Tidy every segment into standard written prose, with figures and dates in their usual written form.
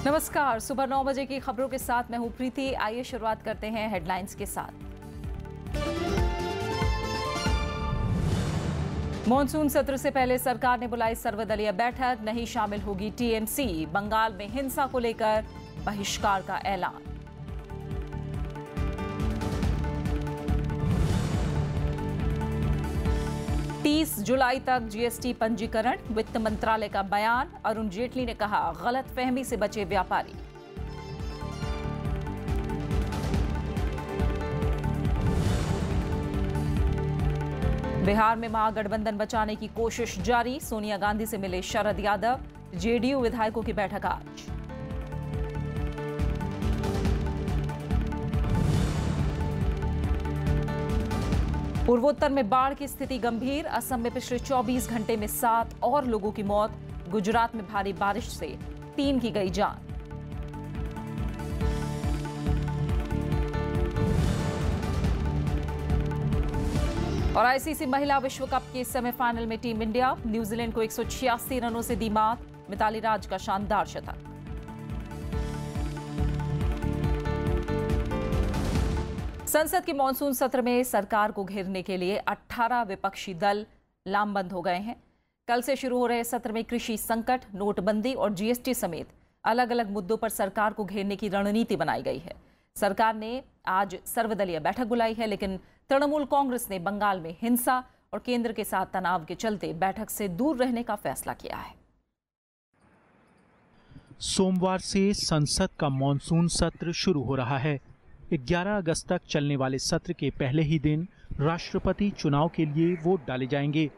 नमस्कार, सुबह 9 बजे की खबरों के साथ मैं हूं प्रीति। आइए शुरुआत करते हैं हेडलाइंस के साथ। मॉनसून सत्र से पहले सरकार ने बुलाई सर्वदलीय बैठक, नहीं शामिल होगी टीएमसी। बंगाल में हिंसा को लेकर बहिष्कार का ऐलान। जुलाई तक जीएसटी पंजीकरण, वित्त मंत्रालय का बयान। अरुण जेटली ने कहा, गलतफहमी से बचे व्यापारी। बिहार में महागठबंधन बचाने की कोशिश जारी। सोनिया गांधी से मिले शरद यादव। जेडीयू विधायकों की बैठक आज। पूर्वोत्तर में बाढ़ की स्थिति गंभीर। असम में पिछले 24 घंटे में 7 और लोगों की मौत। गुजरात में भारी बारिश से 3 की गई जान। और आईसीसी महिला विश्व कप के सेमीफाइनल में टीम इंडिया न्यूजीलैंड को 186 रनों से दी मात। मिताली राज का शानदार शतक। संसद के मॉनसून सत्र में सरकार को घेरने के लिए 18 विपक्षी दल लामबंद हो गए हैं। कल से शुरू हो रहे सत्र में कृषि संकट, नोटबंदी और जीएसटी समेत अलग अलग मुद्दों पर सरकार को घेरने की रणनीति बनाई गई है। सरकार ने आज सर्वदलीय बैठक बुलाई है, लेकिन तृणमूल कांग्रेस ने बंगाल में हिंसा और केंद्र के साथ तनाव के चलते बैठक से दूर रहने का फैसला किया है। सोमवार से संसद का मॉनसून सत्र शुरू हो रहा है। 11 अगस्त तक चलने वाले सत्र के पहले ही दिन राष्ट्रपति चुनाव के लिए वोट डाले जाएंगे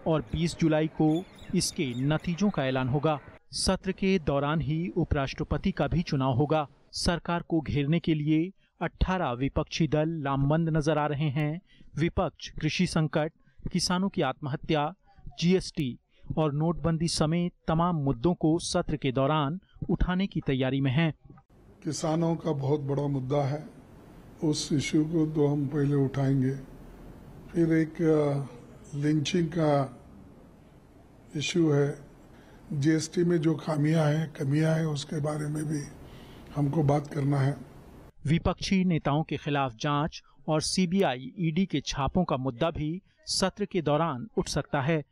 और 20 जुलाई को इसके नतीजों का ऐलान होगा। सत्र के दौरान ही उपराष्ट्रपति का भी चुनाव होगा। सरकार को घेरने के लिए 18 विपक्षी दल लामबंद नजर आ रहे हैं। विपक्ष कृषि संकट, किसानों की आत्महत्या, जीएसटी और नोटबंदी समेत तमाम मुद्दों को सत्र के दौरान उठाने की तैयारी में है। किसानों का बहुत बड़ा मुद्दा है, उस इश्यू को तो हम पहले उठाएंगे। फिर एक लिंचिंग का इश्यू है, जीएसटी में जो खामियां हैं, कमियां हैं, उसके बारे में भी हमको बात करना है। विपक्षी नेताओं के खिलाफ जांच और सीबीआई, ईडी के छापों का मुद्दा भी सत्र के दौरान उठ सकता है।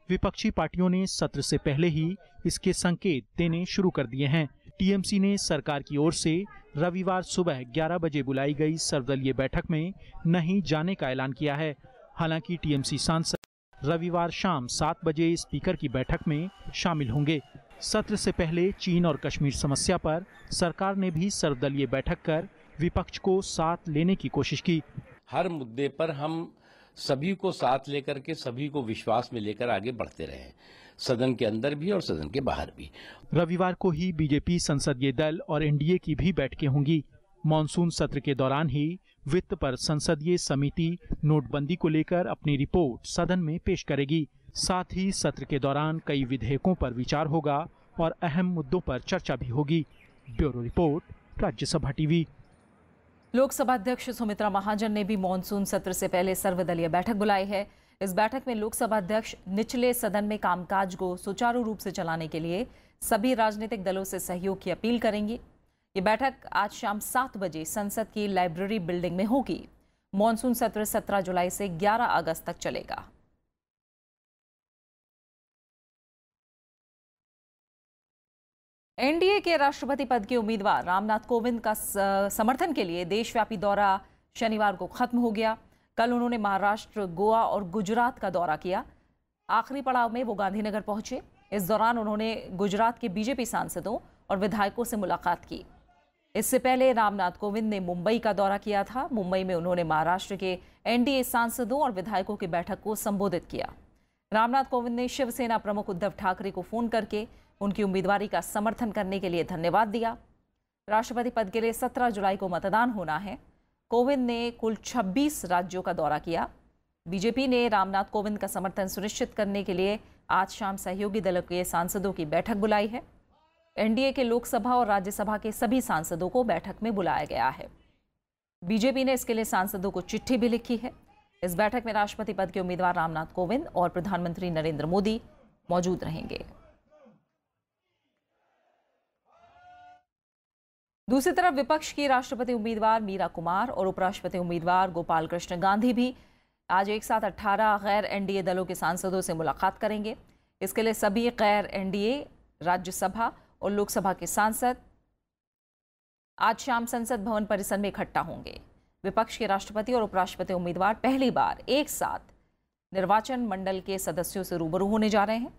विपक्षी पार्टियों ने सत्र से पहले ही इसके संकेत देने शुरू कर दिए हैं। टीएमसी ने सरकार की ओर से रविवार सुबह 11 बजे बुलाई गई सर्वदलीय बैठक में नहीं जाने का ऐलान किया है। हालांकि टीएमसी सांसद रविवार शाम 7 बजे स्पीकर की बैठक में शामिल होंगे। सत्र से पहले चीन और कश्मीर समस्या पर सरकार ने भी सर्वदलीय बैठक कर विपक्ष को साथ लेने की कोशिश की। हर मुद्दे पर हम सभी को साथ लेकर के सभी को विश्वास में लेकर आगे बढ़ते रहे, सदन के अंदर भी और सदन के बाहर भी। रविवार को ही बीजेपी संसदीय दल और एनडीए की भी बैठकें होंगी। मॉनसून सत्र के दौरान ही वित्त पर संसदीय समिति नोटबंदी को लेकर अपनी रिपोर्ट सदन में पेश करेगी। साथ ही सत्र के दौरान कई विधेयकों पर विचार होगा और अहम मुद्दों पर चर्चा भी होगी। Bureau report, Rajya Sabha TV. Lok Sabha अध्यक्ष सुमित्रा महाजन ने भी मॉनसून सत्र से पहले सर्वदलीय बैठक बुलाई है। इस बैठक में लोकसभा अध्यक्ष निचले सदन में कामकाज को सुचारू रूप से चलाने के लिए सभी राजनीतिक दलों से सहयोग की अपील करेंगी। ये बैठक आज शाम 7 बजे संसद की लाइब्रेरी बिल्डिंग में होगी। मॉनसून सत्र 17 जुलाई से 11 अगस्त तक चलेगा। एनडीए के राष्ट्रपति पद के उम्मीदवार रामनाथ कोविंद का समर्थन के लिए देशव्यापी दौरा शनिवार को खत्म हो गया। कल उन्होंने महाराष्ट्र, गोवा और गुजरात का दौरा किया। आखिरी पड़ाव में वो गांधीनगर पहुंचे। इस दौरान उन्होंने गुजरात के बीजेपी सांसदों और विधायकों से मुलाकात की। इससे पहले रामनाथ कोविंद ने मुंबई का दौरा किया था। मुंबई में उन्होंने महाराष्ट्र के एनडीए सांसदों और विधायकों की बैठक को संबोधित किया। रामनाथ कोविंद ने शिवसेना प्रमुख उद्धव ठाकरे को फोन करके उनकी उम्मीदवारी का समर्थन करने के लिए धन्यवाद दिया। राष्ट्रपति पद के लिए 17 जुलाई को मतदान होना है। कोविंद ने कुल 26 राज्यों का दौरा किया। बीजेपी ने रामनाथ कोविंद का समर्थन सुनिश्चित करने के लिए आज शाम सहयोगी दलों के सांसदों की बैठक बुलाई है। एनडीए के लोकसभा और राज्यसभा के सभी सांसदों को बैठक में बुलाया गया है। बीजेपी ने इसके लिए सांसदों को चिट्ठी भी लिखी है। इस बैठक में राष्ट्रपति पद के उम्मीदवार रामनाथ कोविंद और प्रधानमंत्री नरेंद्र मोदी मौजूद रहेंगे। दूसरी तरफ विपक्ष की राष्ट्रपति उम्मीदवार मीरा कुमार और उपराष्ट्रपति उम्मीदवार गोपाल कृष्ण गांधी भी आज एक साथ 18 गैर एनडीए दलों के सांसदों से मुलाकात करेंगे। इसके लिए सभी गैर एनडीए राज्यसभा और लोकसभा के सांसद आज शाम संसद भवन परिसर में इकट्ठा होंगे। विपक्ष के राष्ट्रपति और उपराष्ट्रपति उम्मीदवार पहली बार एक साथ निर्वाचन मंडल के सदस्यों से रूबरू होने जा रहे हैं।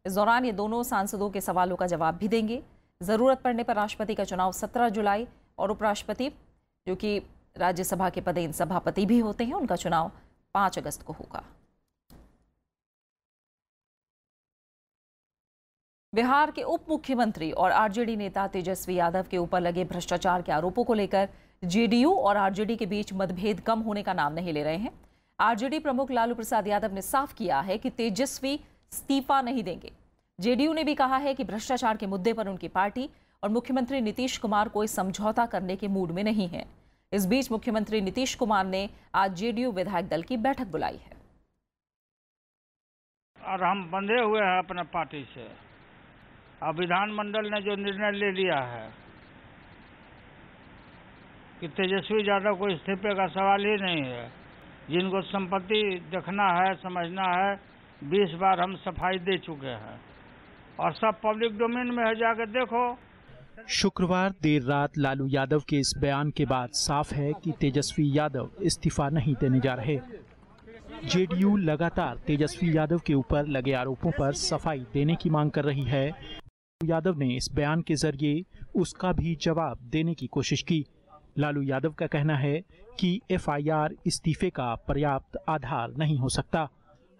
इस दौरान ये दोनों सांसदों के सवालों का जवाब भी देंगे। जरूरत पड़ने पर राष्ट्रपति का चुनाव 17 जुलाई और उपराष्ट्रपति, जो कि राज्यसभा के पदेन सभापति भी होते हैं, उनका चुनाव 5 अगस्त को होगा। बिहार के उप मुख्यमंत्री और आरजेडी नेता तेजस्वी यादव के ऊपर लगे भ्रष्टाचार के आरोपों को लेकर जेडीयू और आरजेडी के बीच मतभेद कम होने का नाम नहीं ले रहे हैं। आरजेडी प्रमुख लालू प्रसाद यादव ने साफ किया है कि तेजस्वी इस्तीफा नहीं देंगे। जेडीयू ने भी कहा है कि भ्रष्टाचार के मुद्दे पर उनकी पार्टी और मुख्यमंत्री नीतीश कुमार कोई समझौता करने के मूड में नहीं है। इस बीच मुख्यमंत्री नीतीश कुमार ने आज जेडीयू विधायक दल की बैठक बुलाई है। और हम बंधे हुए हैं अपने पार्टी से। अब विधानमंडल ने जो निर्णय ले लिया है कि तेजस्वी यादव को इस्तीफे का सवाल ही नहीं है। जिनको संपत्ति देखना है, समझना है, 20 बार हम सफाई दे चुके हैं और सब पब्लिक डोमेन में है, जाकर देखो। शुक्रवार देर रात लालू यादव के इस बयान के बाद साफ है कि तेजस्वी यादव इस्तीफा नहीं देने जा रहे। जेडीयू लगातार तेजस्वी यादव के ऊपर लगे आरोपों पर सफाई देने की मांग कर रही है। यादव ने इस बयान के जरिए उसका भी जवाब देने की कोशिश की। लालू यादव का कहना है कि एफआईआर इस्तीफे का पर्याप्त आधार नहीं हो सकता।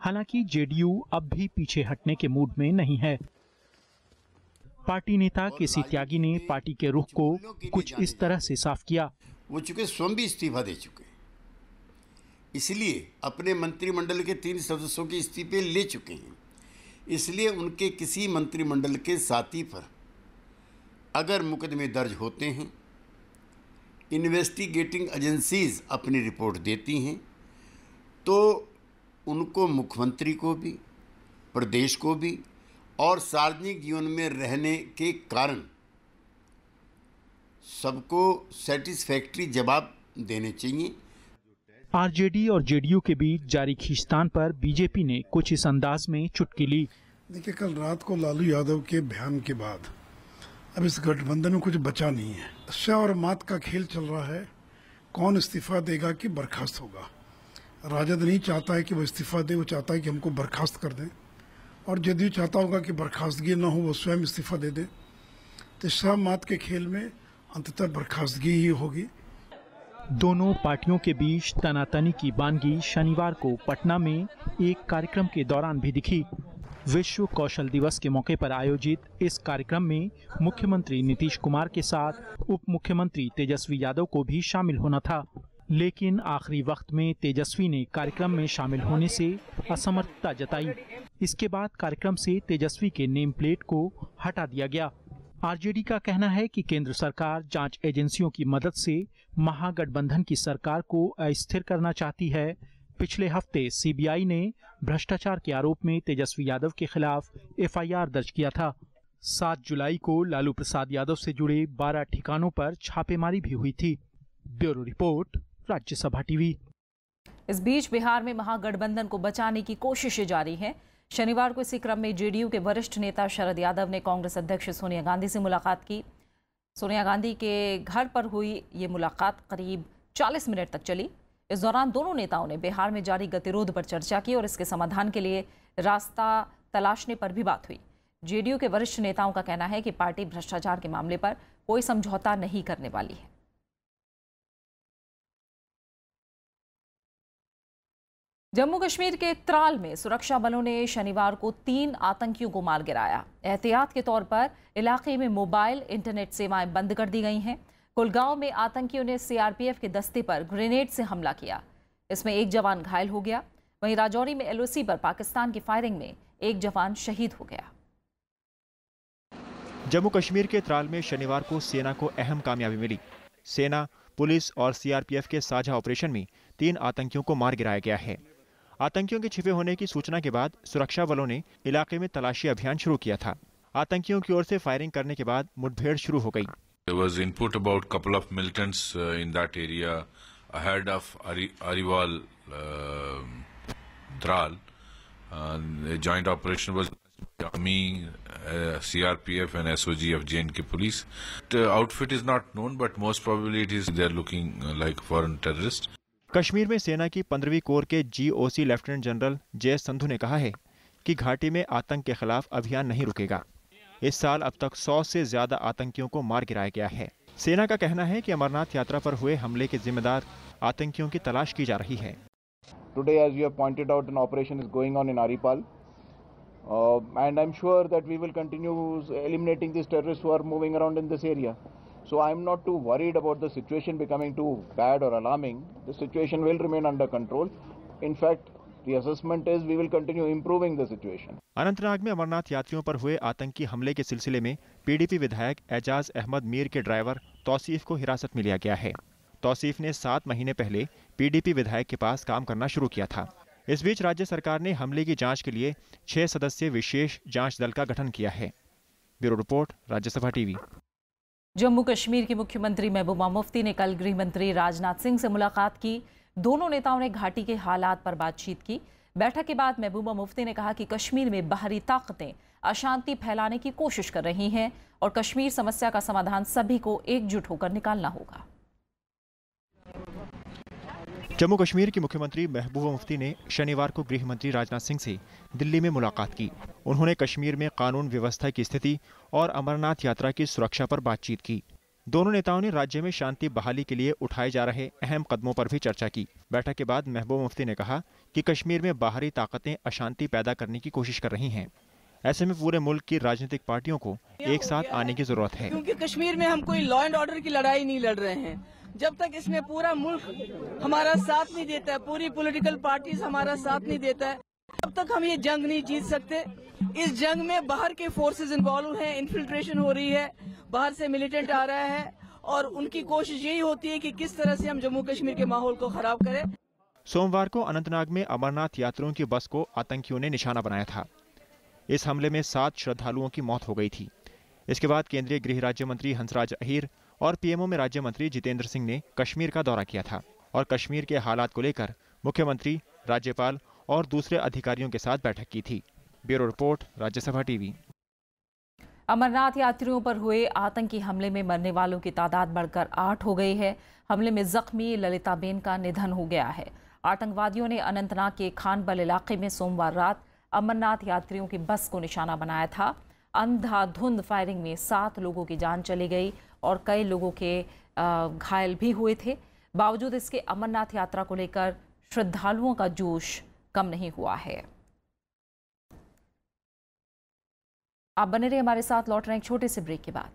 हालांकि जेडीयू अब भी पीछे हटने के मूड में नहीं है। पार्टी नेता केसी त्यागी ने पार्टी के रुख को कुछ इस तरह से साफ किया। वो चूंकि स्वयं भी इस्तीफा दे चुके, इसलिए अपने मंत्रिमंडल के 3 सदस्यों के इस्तीफे ले चुके हैं, इसलिए उनके किसी मंत्रिमंडल के साथी पर अगर मुकदमे दर्ज होते हैं, इन्वेस्टिगेटिंग एजेंसीज अपनी रिपोर्ट देती हैं, तो उनको मुख्यमंत्री को भी, प्रदेश को भी और सार्वजनिक जीवन में रहने के कारण सबको सेटिस्फैक्ट्री जवाब देने चाहिए। आरजेडी और जेडीयू के बीच जारी खींचतान पर बीजेपी ने कुछ इस अंदाज में चुटकी ली। देखिए, कल रात को लालू यादव के बयान के बाद अब इस गठबंधन में कुछ बचा नहीं है। शह और मात का खेल चल रहा है। कौन इस्तीफा देगा कि बर्खास्त होगा। राजद नहीं चाहता है कि वो इस्तीफा दे, वो चाहता है कि हमको बर्खास्त कर दें, और जेडीयू चाहता होगा कि बर्खास्तगी न हो, वो स्वयं इस्तीफा दे दे। तो शह मात के खेल में अंततः बर्खास्तगी ही होगी। दोनों पार्टियों के बीच तनातनी की बानगी शनिवार को पटना में एक कार्यक्रम के दौरान भी दिखी। विश्व कौशल दिवस के मौके पर आयोजित इस कार्यक्रम में मुख्यमंत्री नीतीश कुमार के साथ उप मुख्यमंत्री तेजस्वी यादव को भी शामिल होना था, लेकिन आखिरी वक्त में तेजस्वी ने कार्यक्रम में शामिल होने से असमर्थता जताई। इसके बाद कार्यक्रम से तेजस्वी के नेम प्लेट को हटा दिया गया। आरजेडी का कहना है कि केंद्र सरकार जांच एजेंसियों की मदद से महागठबंधन की सरकार को अस्थिर करना चाहती है। पिछले हफ्ते सीबीआई ने भ्रष्टाचार के आरोप में तेजस्वी यादव के खिलाफ एफआईआर दर्ज किया था। 7 जुलाई को लालू प्रसाद यादव से जुड़े 12 ठिकानों पर छापेमारी भी हुई थी। Bureau report, Rajya Sabha TV. इस बीच बिहार में महागठबंधन को बचाने की कोशिशें जारी हैं। शनिवार को इसी क्रम में जेडीयू के वरिष्ठ नेता शरद यादव ने कांग्रेस अध्यक्ष सोनिया गांधी से मुलाकात की। सोनिया गांधी के घर पर हुई ये मुलाकात करीब 40 मिनट तक चली। इस दौरान दोनों नेताओं ने बिहार में जारी गतिरोध पर चर्चा की और इसके समाधान के लिए रास्ता तलाशने पर भी बात हुई। जेडीयू के वरिष्ठ नेताओं का कहना है कि पार्टी भ्रष्टाचार के मामले पर कोई समझौता नहीं करने वाली है। जम्मू कश्मीर के त्राल में सुरक्षा बलों ने शनिवार को 3 आतंकियों को मार गिराया। एहतियात के तौर पर इलाके में मोबाइल इंटरनेट सेवाएं बंद कर दी गई हैं। कुलगांव में आतंकियों ने सीआरपीएफ के दस्ते पर ग्रेनेड से हमला किया। इसमें एक जवान घायल हो गया। वहीं राजौरी में एलओसी पर पाकिस्तान की फायरिंग में एक जवान शहीद हो गया। जम्मू कश्मीर के त्राल में शनिवार को सेना को अहम कामयाबी मिली। सेना, पुलिस और सीआरपीएफ के साझा ऑपरेशन में 3 आतंकियों को मार गिराया गया है। आतंकियों के छिपे होने की सूचना के बाद सुरक्षा बलों ने इलाके में तलाशी अभियान शुरू किया था। आतंकियों की ओर से फायरिंग करने के बाद मुठभेड़ शुरू हो गई। There was input about couple of militants in that area ahead of Ariwal Dral. A joint operation was Army, CRPF and SOG of J&K police. The outfit is not known, but most probably it is they are looking like foreign terrorists. Kashmir में सेना की 15वीं core के GOC lieutenant general जय संधू ने कहा है कि घाटी में आतंक के खिलाफ अभियान नहीं रुकेगा। इस साल अब तक 100 से ज्यादा आतंकियों को मार गिराया गया है। सेना का कहना है कि अमरनाथ यात्रा पर हुए हमले के जिम्मेदार आतंकियों की तलाश की जा रही है। Today, as you have pointed out, an operation is going on in Aripal, and I'm sure that we will continue eliminating these terrorists who are moving around in this area. So I'm not too worried about the situation becoming too bad or alarming. The situation will remain under control. In fact, the assessment is we will continue improving the situation. Anantnag में अमरनाथ यात्रियों पर हुए आतंकी हमले के सिलसिले में PDP विधायक एजाज अहमद मीर के ड्राइवर तौसीफ को हिरासत में लिया गया है। तौसीफ ने 7 महीने पहले PDP विधायक के पास काम करना शुरू किया था। इस बीच राज्य सरकार ने हमले की जांच के लिए 6 सदस्यीय विशेष जांच दल का गठन किया है। Bureau report, Rajya Sabha TV. Jammu Kashmir की मुख्यमंत्री महबूबा मुफ्ती ने कल गृह मंत्री राजनाथ सिंह से मुलाकात की। दोनों नेताओं ने घाटी के हालात पर बातचीत की। बैठक के बाद महबूबा मुफ्ती ने कहा कि कश्मीर में बाहरी ताकतें अशांति फैलाने की कोशिश कर रही हैं और कश्मीर समस्या का समाधान सभी को एकजुट होकर निकालना होगा। जम्मू कश्मीर की मुख्यमंत्री महबूबा मुफ्ती ने शनिवार को गृह मंत्री राजनाथ सिंह से दिल्ली में मुलाकात की। उन्होंने कश्मीर में कानून व्यवस्था की स्थिति और अमरनाथ यात्रा की सुरक्षा पर बातचीत की। दोनों नेताओं ने राज्य में शांति बहाली के लिए उठाए जा रहे अहम कदमों पर भी चर्चा की। बैठक के बाद महबूबा मुफ्ती ने कहा कि कश्मीर में बाहरी ताकतें अशांति पैदा करने की कोशिश कर रही हैं। ऐसे में पूरे मुल्क की राजनीतिक पार्टियों को एक साथ आने की जरूरत है, क्योंकि कश्मीर में हम कोई लॉ एंड ऑर्डर की लड़ाई नहीं लड़ रहे हैं। जब तक इसमें पूरा मुल्क हमारा साथ नहीं देता है, पूरी पॉलिटिकल पार्टीज हमारा साथ नहीं देता है, तब तक हम ये जंग नहीं जीत सकते। इस जंग में बाहर के फोर्सेस इन्वॉल्व हैं, इन्फिल्ट्रेशन हो रही है, बाहर से मिलिटेंट आ रहा है और उनकी कोशिश यही होती है कि किस तरह से हम जम्मू कश्मीर के माहौल को खराब करें। सोमवार को अनंतनाग में अमरनाथ यात्रियों की बस को आतंकियों ने निशाना बनाया था। इस हमले में 7 श्रद्धालुओं की मौत हो गई थी। इसके बाद केंद्रीय गृह राज्य मंत्री हंसराज अहीर और पीएमओ में राज्य मंत्री जितेंद्र सिंह ने कश्मीर का दौरा किया था और कश्मीर के हालात को लेकर मुख्यमंत्री, राज्यपाल और दूसरे अधिकारियों के साथ बैठक की थी। Bureau report, Rajya Sabha TV. Amarnath यात्रियों पर हुए आतंकी हमले में मरने वालों की तादाद बढ़कर 8 हो गई है। हमले में जख्मी ललिताबेन का निधन हो गया है। आतंकवादियों ने अनंतनाग के खानबल इलाके में सोमवार रात अमरनाथ यात्रियों की बस को निशाना बनाया था। अंधाधुंध फायरिंग में 7 लोगों की जान चली गई और कई लोगों के घायल भी हुए थे। बावजूद इसके अमरनाथ यात्रा को लेकर श्रद्धालुओं का जोश कम नहीं हुआ है। आप बने रहे हमारे साथ, लौट रहे हैं एक छोटे से ब्रेक के बाद।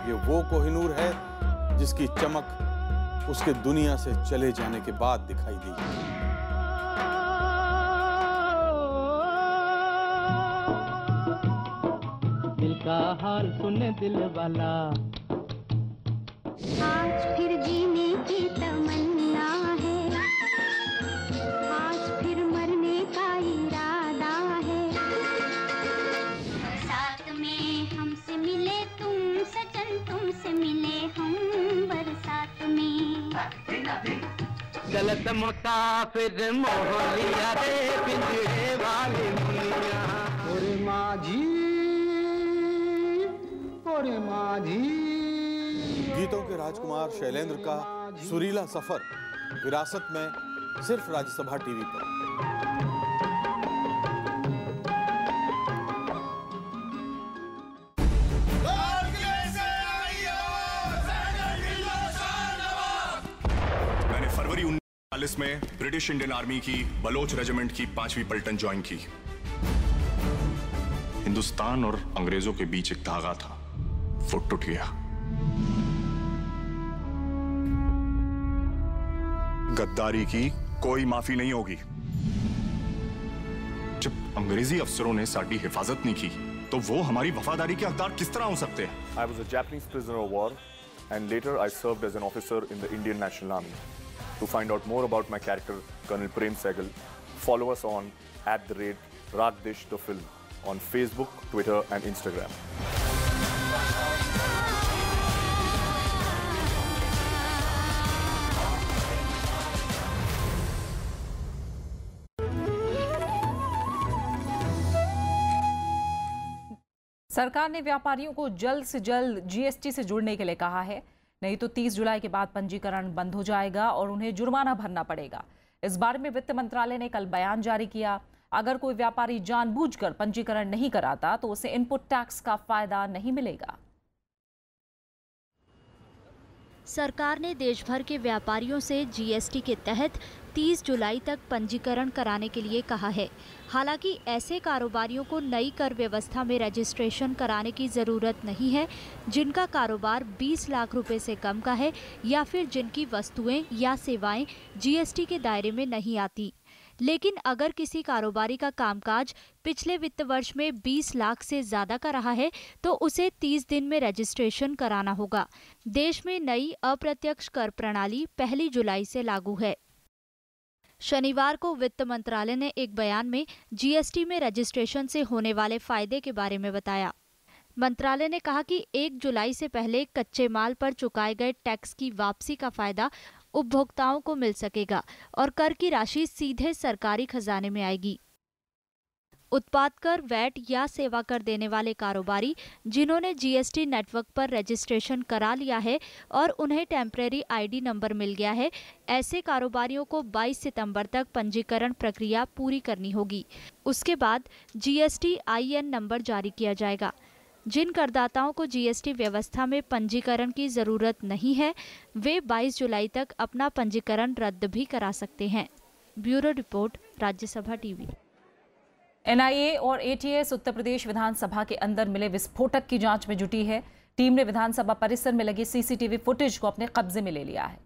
ये वो कोहिनूर है जिसकी चमक उसके दुनिया से चले जाने के बाद दिखाई दी। दिल का हाल सुने दिल वाला, आज फिर जीने की तमन्ना है, आज फिर मरने का इरादा है। साथ में हमसे मिले तुम सजन, तुमसे मिले हम बरसात में। गलत मुसाफिर मोह लिया रे पिंजरे वाले मियां। ओरे माझी, ओरे माझी। गीतों के राजकुमार शैलेंद्र का सुरीला सफर विरासत में सिर्फ राज्यसभा टीवी पर। मैंने फरवरी 1940 में ब्रिटिश इंडियन आर्मी की बलोच रेजिमेंट की 5वीं पलटन ज्वाइन की। हिंदुस्तान और अंग्रेजों के बीच एक धागा था, वो टूट गया। गद्दारी की कोई माफी नहीं होगी। जब अंग्रेजी अफसरों ने साडी हिफाजत नहीं की तो वो हमारी वफादारी के हकदार किस तरह हो सकते हैं? I was a Japanese prisoner of war and later I served as an officer in the Indian National Army. To find out more about my character, Colonel Prem Sehgal, follow us on @RagDish the Film on Facebook, Twitter, and Instagram. सरकार ने व्यापारियों को जल्द से जल्द GST से जुड़ने के लिए कहा है, नहीं तो 30 जुलाई के बाद पंजीकरण बंद हो जाएगा और उन्हें जुर्माना भरना पड़ेगा। इस बारे में वित्त मंत्रालय ने कल बयान जारी किया। अगर कोई व्यापारी जानबूझकर पंजीकरण नहीं कराता तो उसे इनपुट टैक्स का फायदा नहीं मिलेगा। सरकार ने देश भर के व्यापारियों से जीएसटी के तहत 30 जुलाई तक पंजीकरण कराने के लिए कहा है। हालांकि ऐसे कारोबारियों को नई कर व्यवस्था में रजिस्ट्रेशन कराने की ज़रूरत नहीं है जिनका कारोबार 20 लाख रुपए से कम का है या फिर जिनकी वस्तुएं या सेवाएं जीएसटी के दायरे में नहीं आती। लेकिन अगर किसी कारोबारी का कामकाज पिछले वित्त वर्ष में 20 लाख से ज़्यादा का रहा है तो उसे 30 दिन में रजिस्ट्रेशन कराना होगा। देश में नई अप्रत्यक्ष कर प्रणाली 1 जुलाई से लागू है। शनिवार को वित्त मंत्रालय ने एक बयान में जीएसटी में रजिस्ट्रेशन से होने वाले फायदे के बारे में बताया। मंत्रालय ने कहा कि 1 जुलाई से पहले कच्चे माल पर चुकाए गए टैक्स की वापसी का फायदा उपभोक्ताओं को मिल सकेगा और कर की राशि सीधे सरकारी खजाने में आएगी। उत्पाद कर, वैट या सेवा कर देने वाले कारोबारी जिन्होंने जीएसटी नेटवर्क पर रजिस्ट्रेशन करा लिया है और उन्हें टेम्परेरी आईडी नंबर मिल गया है, ऐसे कारोबारियों को 22 सितंबर तक पंजीकरण प्रक्रिया पूरी करनी होगी। उसके बाद जीएसटी आईएन नंबर जारी किया जाएगा। जिन करदाताओं को जीएसटी व्यवस्था में पंजीकरण की ज़रूरत नहीं है वे 22 जुलाई तक अपना पंजीकरण रद्द भी करा सकते हैं। Bureau report, Rajya Sabha TV. NIA और एटीएस उत्तर प्रदेश विधानसभा के अंदर मिले विस्फोटक की जांच में जुटी है। टीम ने विधानसभा परिसर में लगे सीसीटीवी फुटेज को अपने कब्जे में ले लिया है।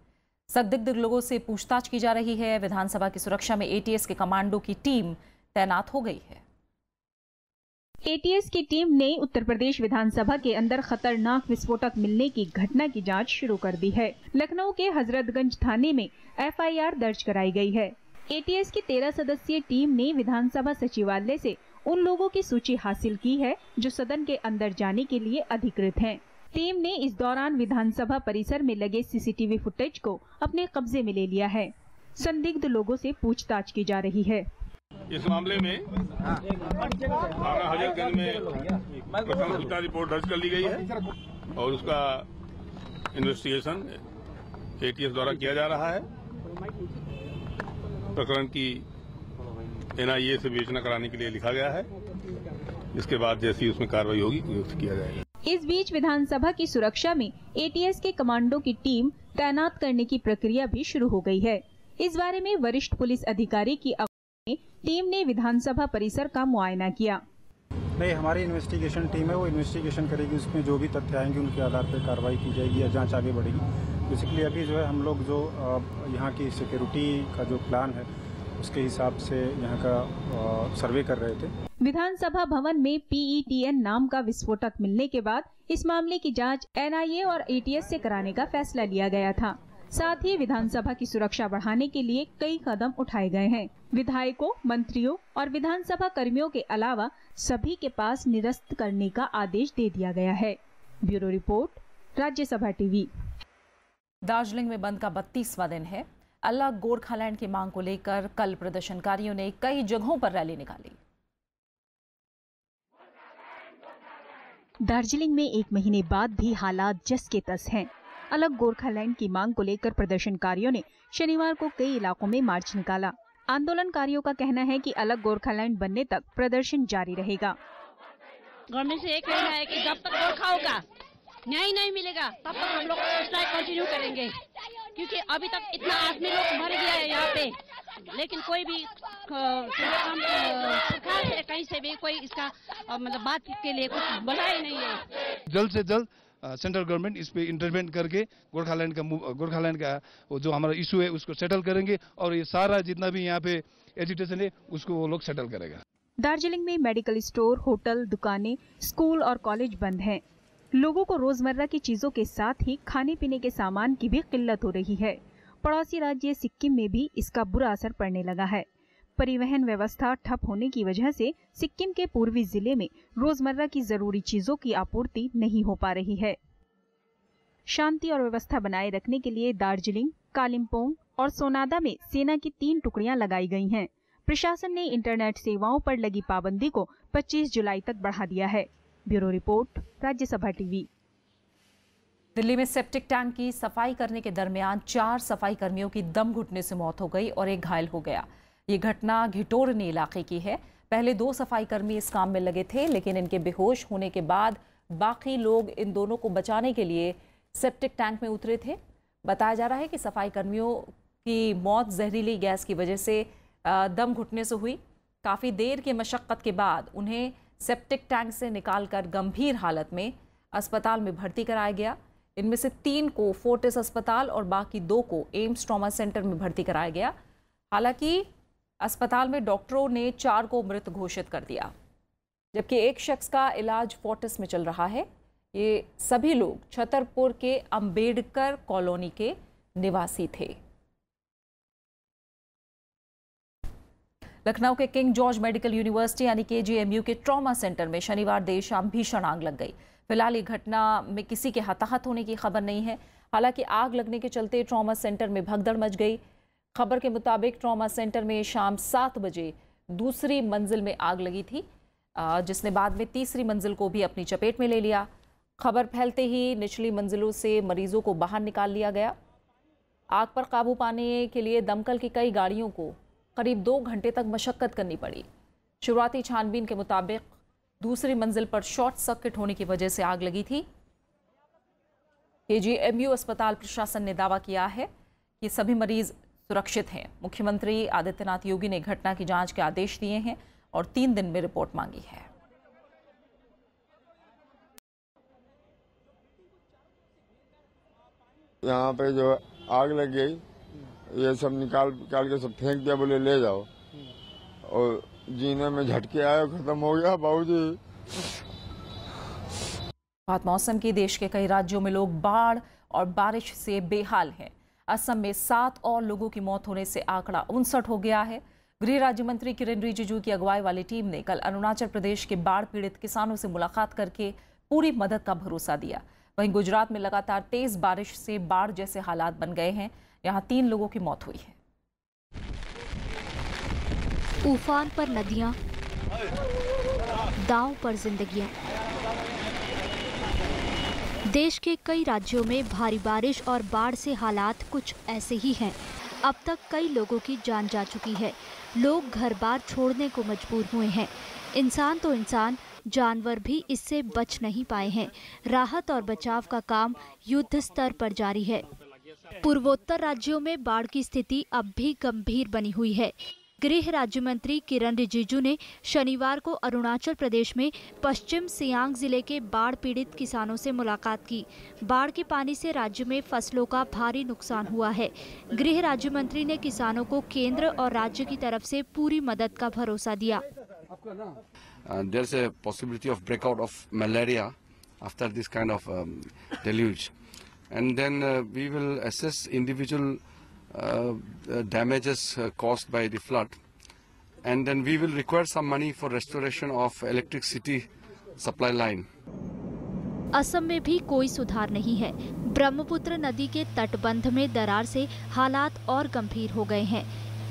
संदिग्ध लोगों से पूछताछ की जा रही है। विधानसभा की सुरक्षा में एटीएस के कमांडो की टीम तैनात हो गई है। एटीएस की टीम ने उत्तर प्रदेश विधानसभा के अंदर खतरनाक विस्फोटक मिलने की घटना की जांच शुरू कर दी है। लखनऊ के हजरतगंज थाने में एफआईआर दर्ज कराई गई है। एटीएस की 13 सदस्यीय टीम ने विधानसभा सचिवालय से उन लोगों की सूची हासिल की है जो सदन के अंदर जाने के लिए अधिकृत हैं। टीम ने इस दौरान विधानसभा परिसर में लगे सीसीटीवी फुटेज को अपने कब्जे में ले लिया है। संदिग्ध लोगों से पूछताछ की जा रही है। इस मामले में थाना हजरतगंज में प्रथम सूचना रिपोर्ट दर्ज कर ली गई है और उसका इन्वेस्टिगेशन एटीएस द्वारा किया जा रहा है। प्रकरण की एनआईए से विवेचना कराने के लिए लिखा गया है। इसके बाद जैसी उसमें कार्रवाई होगी उसे किया जाएगा। इस बीच विधानसभा की सुरक्षा में एटीएस के कमांडो की टीम तैनात करने की प्रक्रिया भी शुरू हो गई है। इस बारे में वरिष्ठ पुलिस अधिकारी की टीम ने विधानसभा परिसर का मुआयना किया। नहीं, हमारी इन्वेस्टिगेशन टीम है, वो इन्वेस्टिगेशन करेगी। उसमें जो भी तथ्य आएंगे उनके आधार पर कार्रवाई की जाएगी या जांच आगे बढ़ेगी। बेसिकली अभी जो है हम लोग जो यहाँ की सिक्योरिटी का जो प्लान है उसके हिसाब से यहाँ का सर्वे कर रहे थे। विधानसभा भवन में PETN नाम का विस्फोटक मिलने के बाद इस मामले की जांच एनआईए और एटीएस से कराने का फैसला लिया गया था। साथ ही विधानसभा की सुरक्षा बढ़ाने के लिए कई कदम उठाए गए हैं। विधायकों, मंत्रियों और विधानसभा कर्मियों के अलावा सभी के पास निरस्त करने का आदेश दे दिया गया है। Bureau report, Rajya Sabha TV. Darjeeling में बंद का 32वां दिन है। अलग गोरखालैंड की मांग को लेकर कल प्रदर्शनकारियों ने कई जगहों पर रैली निकाली। दार्जिलिंग में 1 महीने बाद भी हालात जस के तस हैं। अलग गोरखालैंड की मांग को लेकर प्रदर्शनकारियों ने शनिवार को कई इलाकों में मार्च निकाला। आंदोलनकारियों का कहना है कि अलग गोरखालैंड बनने तक प्रदर्शन जारी रहेगा। गवर्नमेंट से एक कहना है कि जब तक गोरखाओं का न्याय नहीं मिलेगा तब तक हम लोग स्ट्राइक कंटिन्यू करेंगे, क्योंकि अभी तक इतना आदमी लोग मर गया है यहाँ पे, लेकिन कोई भी सरकार से कहीं से भी कोई इसका मतलब बात के लिए कुछ बोला ही नहीं है। जल्द से जल्द सेंट्रल गवर्नमेंट इस पे इंटरवेंट करके गोरखालैंड का जो हमारा इशू है उसको सेटल करेंगे और ये सारा जितना भी यहाँ पे एजुटेशन है उसको वो लोग सेटल करेगा। दार्जिलिंग में मेडिकल स्टोर, होटल, दुकानें, स्कूल और कॉलेज बंद हैं। लोगों को रोजमर्रा की चीजों के साथ ही खाने पीने के सामान की भी किल्लत हो रही है। पड़ोसी राज्य सिक्किम में भी इसका बुरा असर पड़ने लगा है। परिवहन व्यवस्था ठप होने की वजह से सिक्किम के पूर्वी जिले में रोजमर्रा की जरूरी चीजों की आपूर्ति नहीं हो पा रही है। शांति और व्यवस्था बनाए रखने के लिए दार्जिलिंग, कालिम्पोंग और सोनादा में सेना की 3 टुकड़ियां लगाई गई हैं। प्रशासन ने इंटरनेट सेवाओं पर लगी पाबंदी को 25 जुलाई तक बढ़ा दिया है। Bureau report, Rajya Sabha TV. Delhi में सेप्टिक टैंक की सफाई करने के दरमियान 4 सफाई कर्मियों की दम घुटने से मौत हो गई और 1 घायल हो गया। ये घटना घिटोरनी इलाके की है। पहले 2 सफाई कर्मी इस काम में लगे थे, लेकिन इनके बेहोश होने के बाद बाकी लोग इन दोनों को बचाने के लिए सेप्टिक टैंक में उतरे थे। बताया जा रहा है कि सफाई कर्मियों की मौत जहरीली गैस की वजह से दम घुटने से हुई। काफ़ी देर की मशक्क़त के बाद उन्हें सेप्टिक टैंक से निकालकर गंभीर हालत में अस्पताल में भर्ती कराया गया। इनमें से 3 को फोर्टिस अस्पताल और बाकी 2 को एम्स ट्रॉमा सेंटर में भर्ती कराया गया। हालांकि अस्पताल में डॉक्टरों ने 4 को मृत घोषित कर दिया, जबकि एक शख्स का इलाज फोर्टिस में चल रहा है। ये सभी लोग छतरपुर के अंबेडकर कॉलोनी के निवासी थे। लखनऊ के किंग जॉर्ज मेडिकल यूनिवर्सिटी यानी KGMU के ट्रॉमा सेंटर में शनिवार देर शाम भीषण आग लग गई। फिलहाल ये घटना में किसी के हताहत होने की खबर नहीं है। हालांकि आग लगने के चलते ट्रॉमा सेंटर में भगदड़ मच गई। खबर के मुताबिक ट्रॉमा सेंटर में शाम 7 बजे दूसरी मंजिल में आग लगी थी, जिसने बाद में तीसरी मंजिल को भी अपनी चपेट में ले लिया। खबर फैलते ही निचली मंजिलों से मरीजों को बाहर निकाल लिया गया। आग पर काबू पाने के लिए दमकल की कई गाड़ियों को करीब 2 घंटे तक मशक्कत करनी पड़ी। शुरुआती छानबीन के मुताबिक दूसरी मंजिल पर शॉर्ट सर्किट होने की वजह से आग लगी थी। KGMU अस्पताल प्रशासन ने दावा किया है कि सभी मरीज सुरक्षित हैं। मुख्यमंत्री आदित्यनाथ योगी ने घटना की जांच के आदेश दिए हैं और 3 दिन में रिपोर्ट मांगी है। यहाँ पे जो आग लग गई, ये सब निकाल के सब फेंक दिया, बोले ले जाओ, और जीने में झटके आए, खत्म हो गया बाबूजी। बात मौसम की। देश के कई राज्यों में लोग बाढ़ और बारिश से बेहाल हैं। असम में 7 और लोगों की मौत होने से आंकड़ा 59 हो गया है। गृह राज्य मंत्री किरेन रिजिजू की अगुवाई वाली टीम ने कल अरुणाचल प्रदेश के बाढ़ पीड़ित किसानों से मुलाकात करके पूरी मदद का भरोसा दिया। वहीं गुजरात में लगातार तेज बारिश से बाढ़ जैसे हालात बन गए हैं। यहां 3 लोगों की मौत हुई है। उफान पर नदियां, दांव पर जिंदगियां। देश के कई राज्यों में भारी बारिश और बाढ़ से हालात कुछ ऐसे ही हैं। अब तक कई लोगों की जान जा चुकी है। लोग घर बार छोड़ने को मजबूर हुए हैं। इंसान तो इंसान, जानवर भी इससे बच नहीं पाए हैं। राहत और बचाव का काम युद्ध स्तर पर जारी है। पूर्वोत्तर राज्यों में बाढ़ की स्थिति अब भी गंभीर बनी हुई है। गृह राज्य मंत्री किरेन रिजिजू ने शनिवार को अरुणाचल प्रदेश में पश्चिम सियांग जिले के बाढ़ पीड़ित किसानों से मुलाकात की। बाढ़ के पानी से राज्य में फसलों का भारी नुकसान हुआ है। गृह राज्य मंत्री ने किसानों को केंद्र और राज्य की तरफ से पूरी मदद का भरोसा दिया। There's a possibility of breakout of malaria after this kind of deluge, and then we will assess individual damages caused by the flood, and then we will require some money for restoration of electricity supply line. Assam में भी कोई सुधार नहीं है। ब्रह्मपुत्र नदी के तटबंध में दरार से हालात और गंभीर हो गए हैं।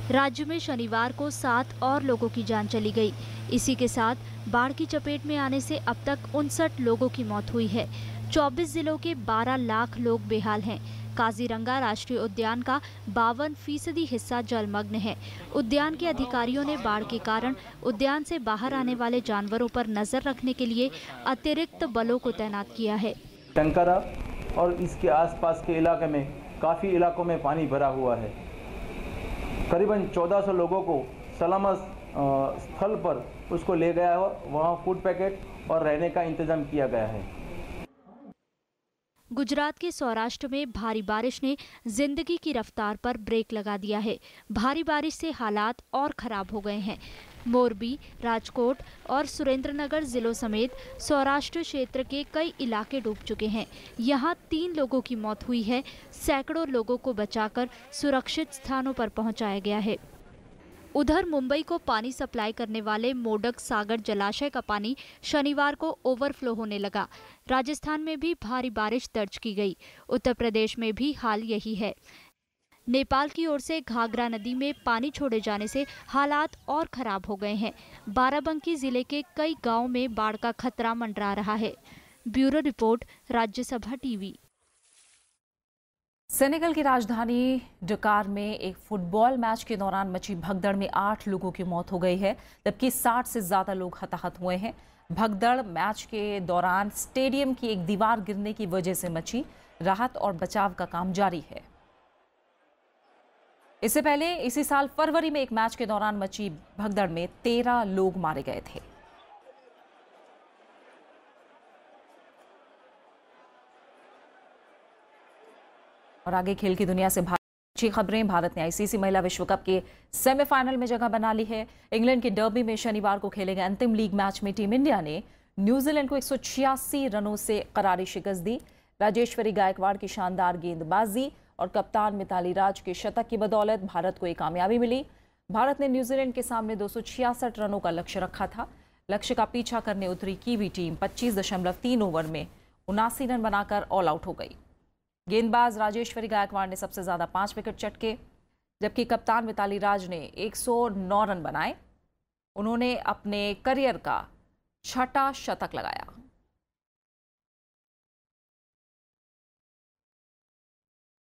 राज्य में शनिवार को 7 और लोगों की जान चली गई। इसी के साथ बाढ़ की चपेट में आने से अब तक 59 लोगों की मौत हुई है। 24 जिलों के 12 लाख लोग बेहाल हैं। काजीरंगा राष्ट्रीय उद्यान का 52% हिस्सा जलमग्न है। उद्यान के अधिकारियों ने बाढ़ के कारण उद्यान से बाहर आने वाले जानवरों पर नजर रखने के लिए अतिरिक्त बलों को तैनात किया है। टंकारा और इसके आसपास के इलाके में काफ़ी इलाकों में पानी भरा हुआ है। करीबन 1400 लोगों को सलामत स्थल पर उसको ले गया है। वहाँ फूड पैकेट और रहने का इंतजाम किया गया है। गुजरात के सौराष्ट्र में भारी बारिश ने जिंदगी की रफ्तार पर ब्रेक लगा दिया है। भारी बारिश से हालात और खराब हो गए हैं। मोरबी, राजकोट और सुरेंद्रनगर जिलों समेत सौराष्ट्र क्षेत्र के कई इलाके डूब चुके हैं। यहां 3 लोगों की मौत हुई है। सैकड़ों लोगों को बचाकर सुरक्षित स्थानों पर पहुंचाया गया है। उधर मुंबई को पानी सप्लाई करने वाले मोडक सागर जलाशय का पानी शनिवार को ओवरफ्लो होने लगा। राजस्थान में भी भारी बारिश दर्ज की गई। उत्तर प्रदेश में भी हाल यही है। नेपाल की ओर से घाघरा नदी में पानी छोड़े जाने से हालात और खराब हो गए हैं। बाराबंकी जिले के कई गांवों में बाढ़ का खतरा मंडरा रहा है। Bureau report, Rajya Sabha TV. Senegal की राजधानी डकार में एक फुटबॉल मैच के दौरान मची भगदड़ में 8 लोगों की मौत हो गई है, जबकि 60 से ज्यादा लोग हताहत हुए हैं। भगदड़ मैच के दौरान स्टेडियम की एक दीवार गिरने की वजह से मची। राहत और बचाव का काम जारी है। इससे पहले इसी साल फरवरी में एक मैच के दौरान मची भगदड़ में 13 लोग मारे गए थे। और आगे खेल की दुनिया से अच्छी खबरें। भारत ने आईसीसी महिला विश्व कप के सेमीफाइनल में जगह बना ली है। इंग्लैंड के डर्बी में शनिवार को खेले गए अंतिम लीग मैच में टीम इंडिया ने न्यूजीलैंड को 186 रनों से करारी शिकस्त दी। राजेश्वरी गायकवाड़ की शानदार गेंदबाजी और कप्तान मिताली राज के शतक की बदौलत भारत को एक कामयाबी मिली। भारत ने न्यूजीलैंड के सामने 266 रनों का लक्ष्य रखा था। लक्ष्य का पीछा करने उतरी कीवी टीम 25.3 ओवर में 79 रन बनाकर ऑल आउट हो गई। गेंदबाज राजेश्वरी गायकवाड़ ने सबसे ज्यादा 5 विकेट चटके, जबकि कप्तान मिताली राज ने 109 रन बनाए। उन्होंने अपने करियर का 6वां शतक लगाया।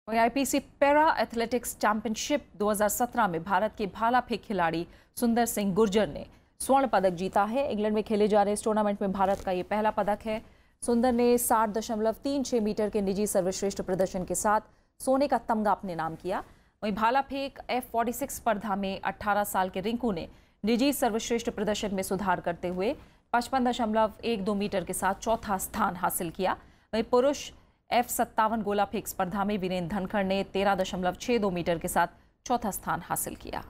आईपीसी पैरा एथलेटिक्स चैंपियनशिप 2017 में भारत के भाला फेंक खिलाड़ी सुंदर सिंह गुर्जर ने स्वर्ण पदक जीता है। इंग्लैंड में खेले जा रहे इस टूर्नामेंट में भारत का ये पहला पदक है। सुंदर ने 60.36 मीटर के निजी सर्वश्रेष्ठ प्रदर्शन के साथ सोने का तमगा अपने नाम किया। वहीं भाला फेंक F46 स्पर्धा में 18 साल के रिंकू ने निजी सर्वश्रेष्ठ प्रदर्शन में सुधार करते हुए 55.12 मीटर के साथ चौथा स्थान हासिल किया। वहीं पुरुष F57 गोला फेंक स्पर्धा में वीरेंद्र धनखड़ ने 13.62 मीटर के साथ चौथा स्थान हासिल किया।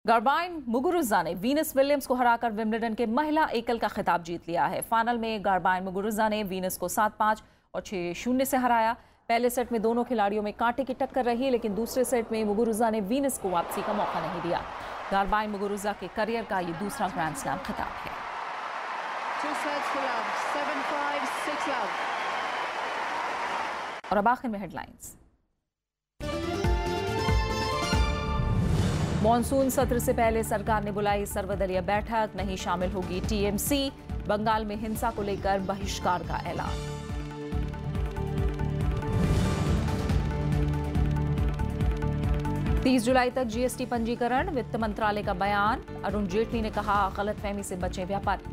गार्बाइन मुगुरुजा ने वीनस विलियम्स को हराकर विंबलडन के महिला एकल का खिताब जीत लिया है। फाइनल में गार्बाइन मुगुरुजा ने वीनस को 7-5 और 6-0 से हराया। पहले सेट में दोनों खिलाड़ियों में कांटे की टक्कर रही, लेकिन दूसरे सेट में मुगुरुजा ने वीनस को वापसी का मौका नहीं दिया। गार्बाइन मुगुरुजा के करियर का ये दूसरा ग्रैंड स्लैम खिताब है। और अब आखिर में हेडलाइंस। मॉनसून सत्र से पहले सरकार ने बुलाई सर्वदलीय बैठक, नहीं शामिल होगी टीएमसी। बंगाल में हिंसा को लेकर बहिष्कार का ऐलान। तीस जुलाई तक जीएसटी पंजीकरण, वित्त मंत्रालय का बयान। अरुण जेटली ने कहा, गलतफहमी से बचे व्यापारी।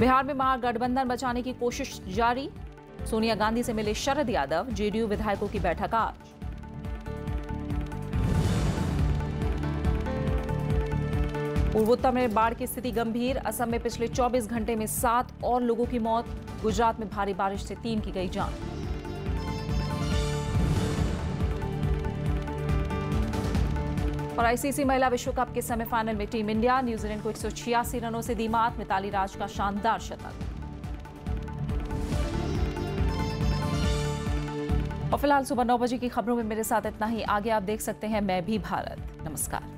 बिहार में महागठबंधन बचाने की कोशिश जारी। सोनिया गांधी से मिले शरद यादव। जेडीयू विधायकों की बैठक आज। पूर्वोत्तर में बाढ़ की स्थिति गंभीर। असम में पिछले 24 घंटे में 7 और लोगों की मौत। गुजरात में भारी बारिश से 3 की गई जान। और आईसीसी महिला विश्व कप के सेमीफाइनल में टीम इंडिया न्यूजीलैंड को 186 रनों से दी मात। मिताली राज का शानदार शतक। और फिलहाल सुबह 9 बजे की खबरों में मेरे साथ इतना ही। आगे आप देख सकते हैं मैं भी भारत। नमस्कार।